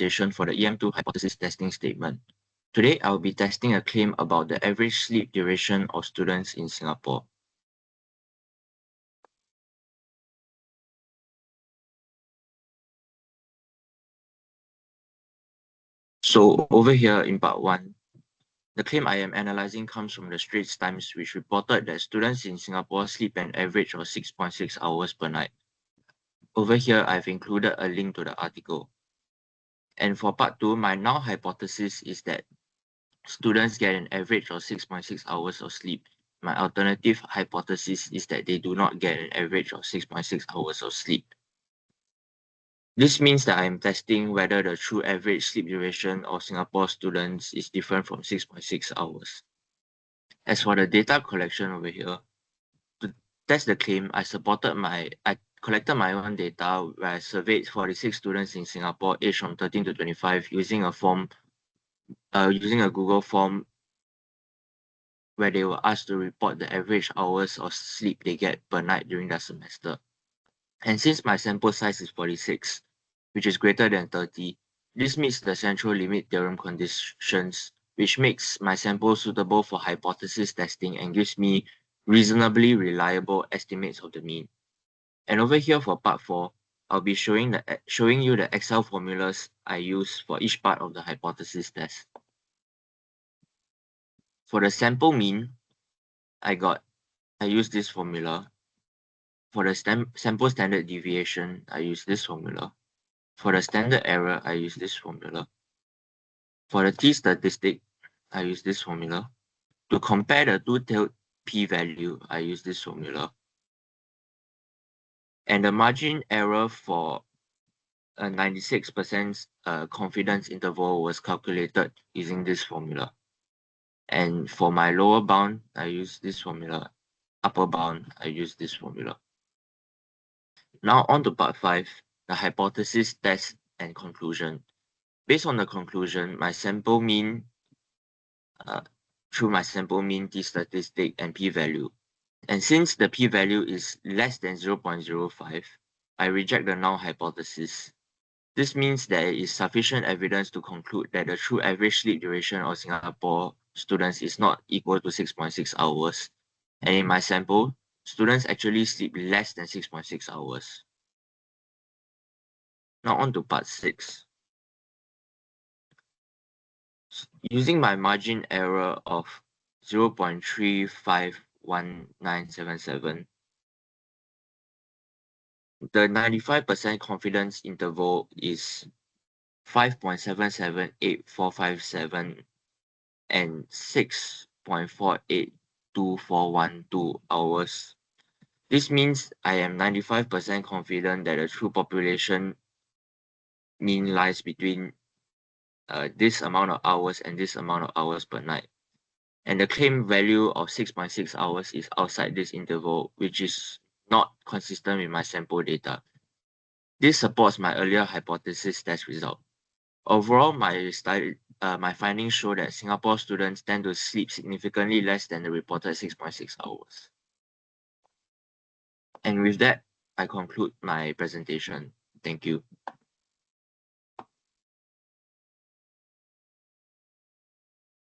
presentation for the em2 hypothesis testing statement. Today, I will be testing a claim about the average sleep duration of students in Singapore. So over here in part 1, the claim I am analyzing comes from the Straits Times, which reported that students in Singapore sleep an average of 6.6 hours per night. Over here, I've included a link to the article. And for part 2, my null hypothesis is that students get an average of 6.6 hours of sleep. My alternative hypothesis is that they do not get an average of 6.6 hours of sleep. This means that I am testing whether the true average sleep duration of Singapore students is different from 6.6 hours. As for the data collection over here, to test the claim, I collected my own data where I surveyed 46 students in Singapore aged from 13 to 25 using a Google form where they were asked to report the average hours of sleep they get per night during their semester. And since my sample size is 46, which is greater than 30, this meets the central limit theorem conditions, which makes my sample suitable for hypothesis testing and gives me reasonably reliable estimates of the mean. And over here for part 4, I'll be showing you the Excel formulas I use for each part of the hypothesis test. For the sample mean, I use this formula. For the sample standard deviation, I use this formula. For the standard error, I use this formula. For the t-statistic, I use this formula. To compare the two-tailed p-value, I use this formula. And the margin error for a 96% confidence interval was calculated using this formula. And for my lower bound, I use this formula. Upper bound, I use this formula. Now on to part 5, the hypothesis test and conclusion. Based on the conclusion, my sample mean, t-statistic, and p-value. And since the p-value is less than 0.05, I reject the null hypothesis. This means there is sufficient evidence to conclude that the true average sleep duration of Singapore students is not equal to 6.6 hours. And in my sample, students actually sleep less than 6.6 hours. Now on to part 6. Using my margin error of 0.351977, the 95% confidence interval is 5.778457 and 6.482412 hours. This means I am 95% confident that the true population mean lies between this amount of hours and this amount of hours per night. And the claim value of 6.6 hours is outside this interval, which is not consistent with my sample data. This supports my earlier hypothesis test result. Overall, my findings show that Singapore students tend to sleep significantly less than the reported 6.6 hours. And with that, I conclude my presentation. Thank you.